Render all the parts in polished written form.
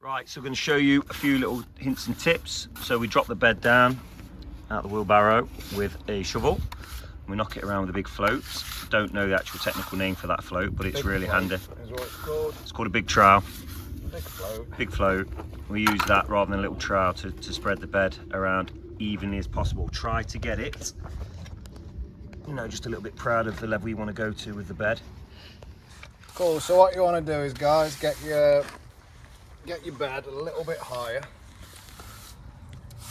Right, so we're going to show you a few little hints and tips. So we drop the bed down out the wheelbarrow with a shovel. We knock it around with a big float. Don't know the actual technical name for that float, but it's really handy. Is what it's called. It's called a big trowel. Big float. Big float. We use that rather than a little trowel to spread the bed around evenly as possible. Try to get it, you know, just a little bit proud of the level you want to go to with the bed. Cool, so what you want to do is, guys, get your bed a little bit higher,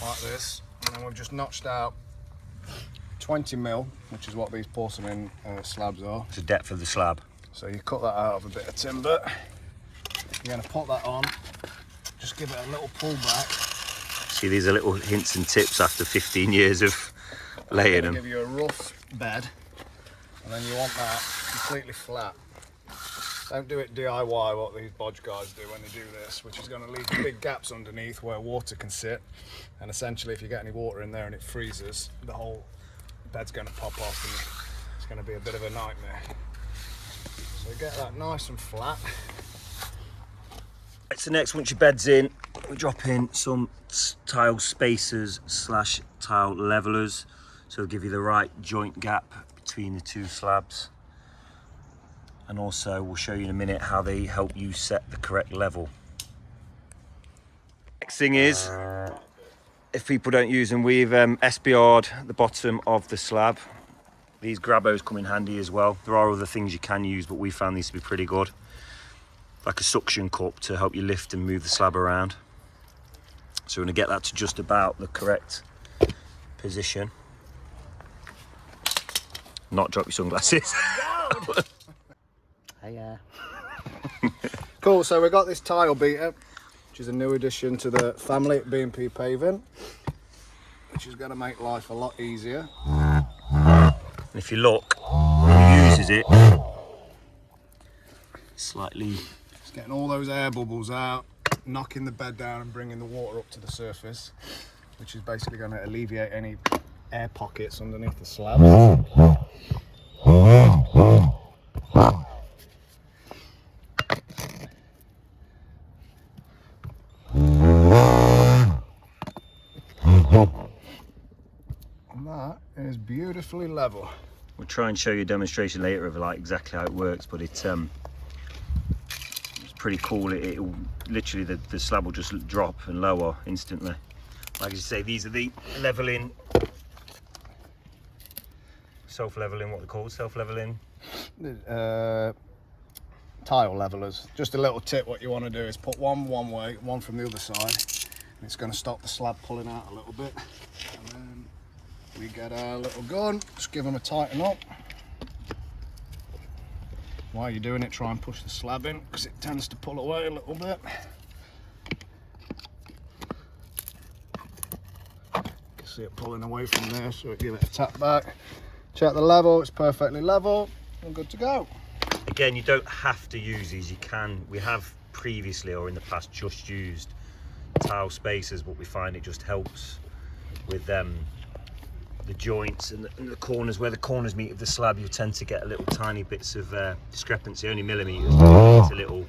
like this, and then we've just notched out 20 mil, which is what these porcelain slabs are. It's the depth of the slab. So you cut that out of a bit of timber. You're going to put that on, just give it a little pull back. See, these are little hints and tips after 15 years of laying them. Give you a rough bed, and then you want that completely flat. Don't do it DIY, what these bodge guys do when they do this, which is going to leave big gaps underneath where water can sit. And essentially, if you get any water in there and it freezes, the whole bed's going to pop off and it's going to be a bit of a nightmare. So get that nice and flat. So next, once your bed's in, we drop in some tile spacers / tile levelers. So it'll give you the right joint gap between the two slabs. And also we'll show you in a minute how they help you set the correct level. Next thing is, if people don't use them, we've SBR'd the bottom of the slab. These grabbos come in handy as well. There are other things you can use, but we found these to be pretty good. Like a suction cup to help you lift and move the slab around. So we're gonna get that to just about the correct position. Not drop your sunglasses. Hiya. Cool, so we've got this tile beater, which is a new addition to the family at B&P Paving, which is going to make life a lot easier. And if you look, who uses it, slightly... It's getting all those air bubbles out, knocking the bed down and bringing the water up to the surface, which is basically going to alleviate any air pockets underneath the slab. And that is beautifully level. We'll try and show you a demonstration later of like exactly how it works, but it's pretty cool. It'll literally, the slab will just drop and lower instantly. Like you say, these are the leveling, self-leveling, what they're called, self-leveling? Tile levelers. Just a little tip, what you want to do is put one way, one from the other side. And it's going to stop the slab pulling out a little bit. And then we get our little gun, just give them a tighten up. While you're doing it, try and push the slab in, because it tends to pull away a little bit. You can see it pulling away from there, so give it a tap back. Check the level, it's perfectly level, and good to go. Again, you don't have to use these, you can. We have previously or in the past just used tile spacers, but we find it just helps with the joints and the corners. Where the corners meet with the slab, you tend to get a little tiny bits of discrepancy, only millimeters. It's a little,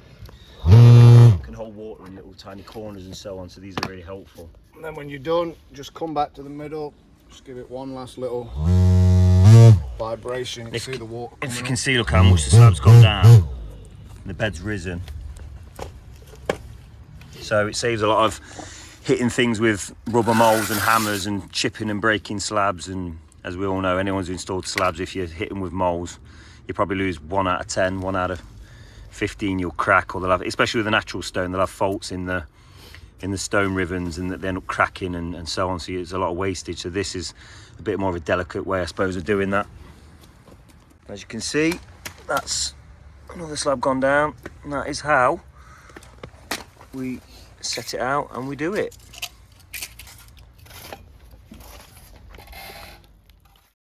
you can hold water in little tiny corners and so on, so these are really helpful. And then when you're done, just come back to the middle, just give it one last little vibration. You can see the water coming If you can up. see, look how much the slab's gone down and the bed's risen. So it saves a lot of hitting things with rubber moulds and hammers and chipping and breaking slabs. And as we all know, anyone who's installed slabs, if you hit them with moulds, you probably lose 1 out of 10, 1 out of 15 you'll crack, or they'll have, especially with a natural stone, they'll have faults in the stone rivens and they end up cracking and so on. So it's a lot of wastage. So this is a bit more of a delicate way, I suppose, of doing that. As you can see, that's another slab gone down, and that is how we set it out and we do it.